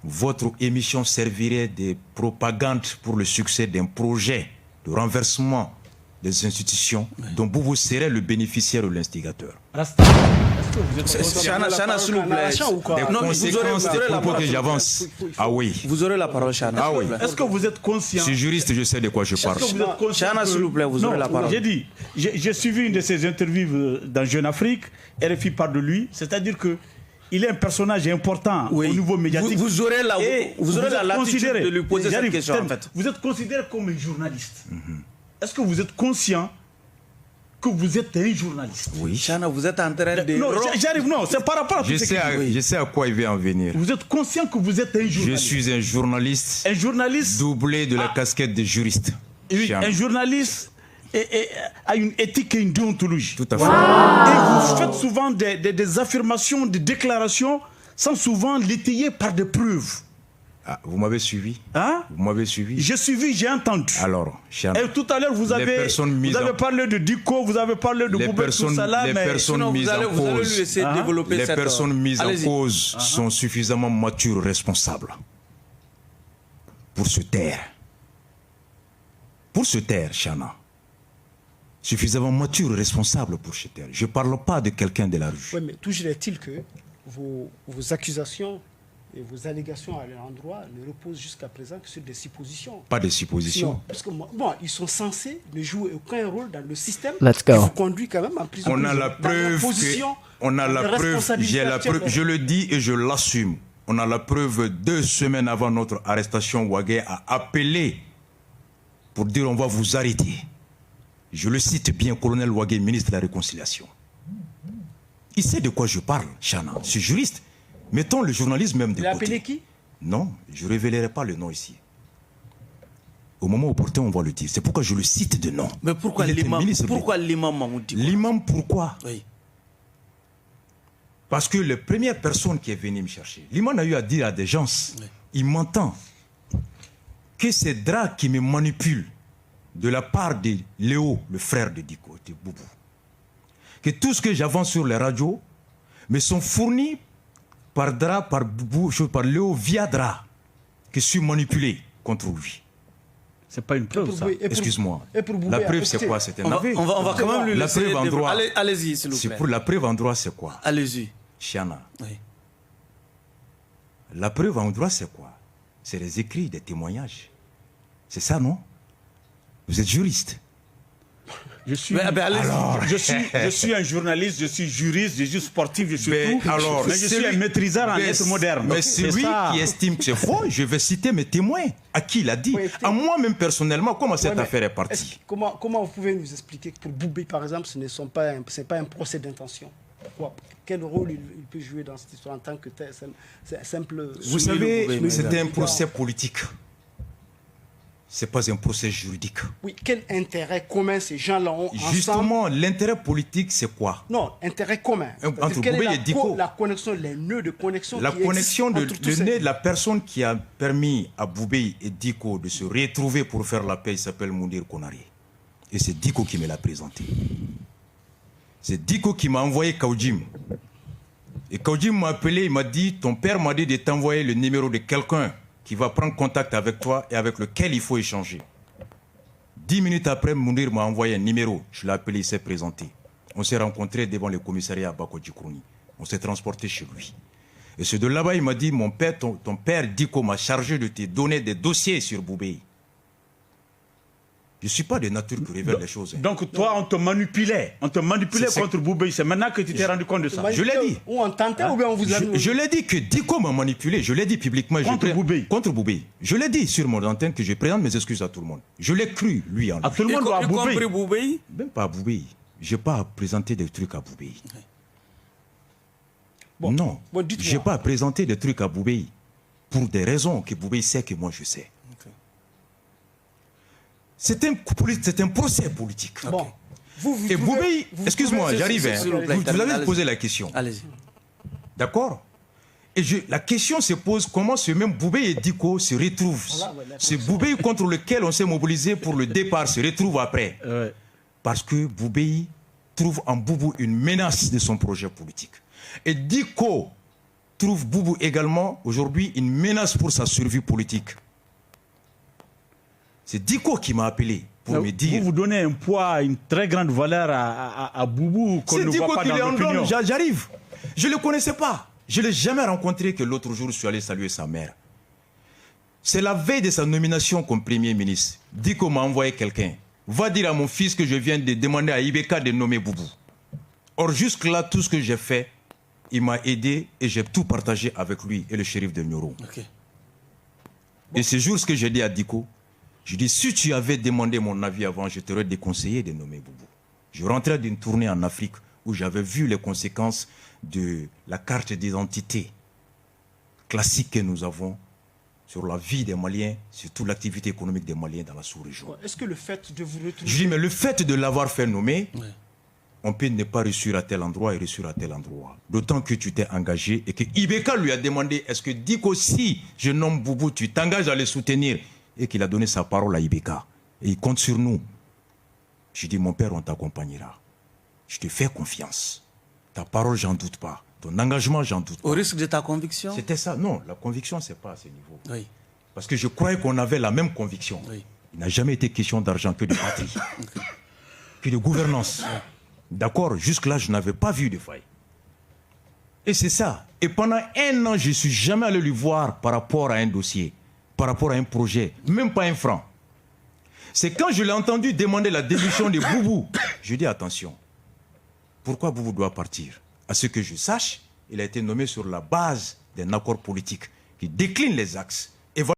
votre émission servirait de propagande pour le succès d'un projet de renversement des institutions dont vous serez le bénéficiaire ou l'instigateur. Chana, s'il vous plaît. Des conséquences des propos que j'avance. Ah oui. Vous aurez la parole, Chana. Ah oui. Est-ce que vous êtes conscient? Je suis juriste, je sais de quoi je parle. Chana, s'il vous plaît, vous aurez la parole. J'ai dit, j'ai suivi une de ses interviews dans Jeune Afrique. RFI parle de lui. C'est-à-dire que il est un personnage important au niveau médiatique. Vous aurez la latitude de lui poser cette question, en fait. Vous êtes considéré comme un journaliste. Est-ce que vous êtes conscient que vous êtes un journaliste? Oui. Chana, vous êtes en train de... Non, j'arrive, non, c'est par rapport à tout ce que je sais à quoi il veut en venir. Vous êtes conscient que vous êtes un journaliste? Je suis un journaliste. Un journaliste doublé de la casquette de juriste. Oui, un journaliste a une éthique et une déontologie. Tout à fait. Et vous faites souvent des affirmations, des déclarations, sans souvent l'étayer par des preuves. Ah, vous m'avez suivi? Hein? Vous m'avez suivi? J'ai suivi, j'ai entendu. Alors, et tout à l'heure, vous avez parlé de Diko, vous avez parlé de Boubacar Salah, les mais personnes mises en cause, les personnes mises en cause sont suffisamment matures, responsables pour se taire. Pour se taire, Chana. Suffisamment mature et responsable pour se taire. Je ne parle pas de quelqu'un de la rue. Oui, mais toujours est-il que vos accusations et vos allégations à leur endroit ne reposent jusqu'à présent que sur des suppositions. Pas de suppositions. Non, parce que bon, ils sont censés ne jouer aucun rôle dans le système qui vous conduit quand même en prison. On a la preuve, j'ai la preuve, je le dis et je l'assume. On a la preuve 2 semaines avant notre arrestation, Ouagué a appelé pour dire on va vous arrêter. Je le cite bien, colonel Ouagué, ministre de la Réconciliation. Il sait de quoi je parle, Chana. Je suis juriste. Mettons le journalisme même de côté. Il a appelé qui? Non, je ne révélerai pas le nom ici. Au moment opportun, on va le dire. C'est pourquoi je le cite de nom. Mais pourquoi l'imam Mahmoud Diko? L'imam, pourquoi? Oui. Parce que la première personne qui est venue me chercher, l'imam a eu à dire à des gens, il m'entend, que c'est Dra qui me manipule de la part de Léo, le frère de Diko, de Boubou. Que tout ce que j'avance sur les radios me sont fournis par Dra, par Boubou, par Léo, via Dra, que je suis manipulé contre lui. C'est pas une preuve, ça. Excuse-moi. La preuve, c'est quoi? C'est un aveu. On va quand même lui laisser... La preuve en droit... Allez-y, s'il vous plaît. Pour la preuve en droit, c'est quoi? Allez-y. Chana. Oui. La preuve en droit, c'est quoi? C'est les écrits, des témoignages. C'est ça, non? Vous êtes juriste. Je suis un journaliste, je suis juriste, je suis sportif, je suis tout. Alors, mais je suis un maîtrisard en lettres modernes. Mais c'est lui qui estime que c'est faux. Je vais citer mes témoins. À qui il a dit? À moi-même personnellement, comment cette affaire est partie? Comment vous pouvez nous expliquer que pour Boubé, par exemple, ce n'est pas un procès d'intention? Quel rôle il peut jouer dans cette histoire en tant que simple... Vous savez, c'était un procès politique. Ce n'est pas un procès juridique. Oui, quel intérêt commun ces gens-là ont ensemble? Justement, l'intérêt politique, c'est quoi? Non, intérêt commun. Entre Boubé et Diko. La connexion, les nœuds de connexion. La connexion, le nœud de la personne qui a permis à Boubé et Diko de se retrouver pour faire la paix, il s'appelle Mounir Konaré. Et c'est Diko qui me l'a présenté. C'est Diko qui m'a envoyé Kaoudim. Et Kaoudim m'a appelé, il m'a dit, ton père m'a dit de t'envoyer le numéro de quelqu'un qui va prendre contact avec toi et avec lequel il faut échanger. 10 minutes après, Mounir m'a envoyé un numéro. Je l'ai appelé, il s'est présenté. On s'est rencontrés devant le commissariat à Bako Djikrouni. On s'est transporté chez lui. Et c'est de là-bas, il m'a dit, mon père, ton père Diko m'a chargé de te donner des dossiers sur Boubé. Je ne suis pas de nature qui révèle les choses. Donc toi, on te manipulait. On te manipulait contre Boubé. C'est maintenant que tu t'es rendu compte de ça. Je l'ai dit. Ou on tentait ou bien on vous a... Je l'ai dit que Diko m'a manipulé. Je l'ai dit publiquement. Contre Boubé. Contre Boubé. Je l'ai dit sur mon antenne que je présente mes excuses à tout le monde. Je l'ai cru, lui, en lui. À tout le monde ou à Boubé? Même pas à Boubé. Je n'ai pas présenté des trucs à Boubé. Bon. Non. Bon, je n'ai pas présenté des trucs à Boubé pour des raisons que Boubé sait que moi je sais. C'est un procès politique. Bon. Et Boubé, excuse-moi, j'arrive. Vous avez posé la question. Allez-y. D'accord? Et la question se pose comment ce même Boubé et Diko se retrouvent. C'est Boubé contre lequel on s'est mobilisé pour le départ se retrouve après. Parce que Boubé trouve en Boubou une menace de son projet politique. Et Diko trouve Boubou également aujourd'hui une menace pour sa survie politique. C'est Diko qui m'a appelé pour me dire... Vous donnez un poids, une très grande valeur à Boubou qu'on ne voit pas dans l'opinion. J'arrive. Je ne le connaissais pas. Je ne l'ai jamais rencontré que l'autre jour, je suis allé saluer sa mère. C'est la veille de sa nomination comme Premier ministre. Diko m'a envoyé quelqu'un. Va dire à mon fils que je viens de demander à Ibeka de nommer Boubou. Or, jusque-là, tout ce que j'ai fait, il m'a aidé et j'ai tout partagé avec lui et le shérif de Nioro. Okay. Et ce jour, ce que j'ai dit à Diko, je dis, si tu avais demandé mon avis avant, je t'aurais déconseillé de nommer Boubou. Je rentrais d'une tournée en Afrique où j'avais vu les conséquences de la carte d'identité classique que nous avons sur la vie des Maliens, sur toute l'activité économique des Maliens dans la sous-région. Est-ce que le fait de vous retrouver... Je dis, mais le fait de l'avoir fait nommer, Ouais. on peut ne pas réussir à tel endroit et réussir à tel endroit. D'autant que tu t'es engagé et que Ibeka lui a demandé, est-ce que Diko, si je nomme Boubou, tu t'engages à le soutenir? Et qu'il a donné sa parole à Ibeka. Et il compte sur nous. Je dis, mon père, on t'accompagnera. Je te fais confiance. Ta parole, j'en doute pas. Ton engagement, j'en doute pas. Au risque de ta conviction? C'était ça. Non, la conviction, c'est pas à ce niveau. Oui. Parce que je croyais qu'on avait la même conviction. Oui. Il n'a jamais été question d'argent que de patrie. Que de gouvernance. D'accord, jusque-là, je n'avais pas vu de faille. Et c'est ça. Et pendant 1 an, je ne suis jamais allé lui voir par rapport à un dossier, par rapport à un projet, même pas 1 franc. C'est quand je l'ai entendu demander la démission de Boubou, je dis attention. Pourquoi Boubou doit partir? À ce que je sache, il a été nommé sur la base d'un accord politique qui décline les axes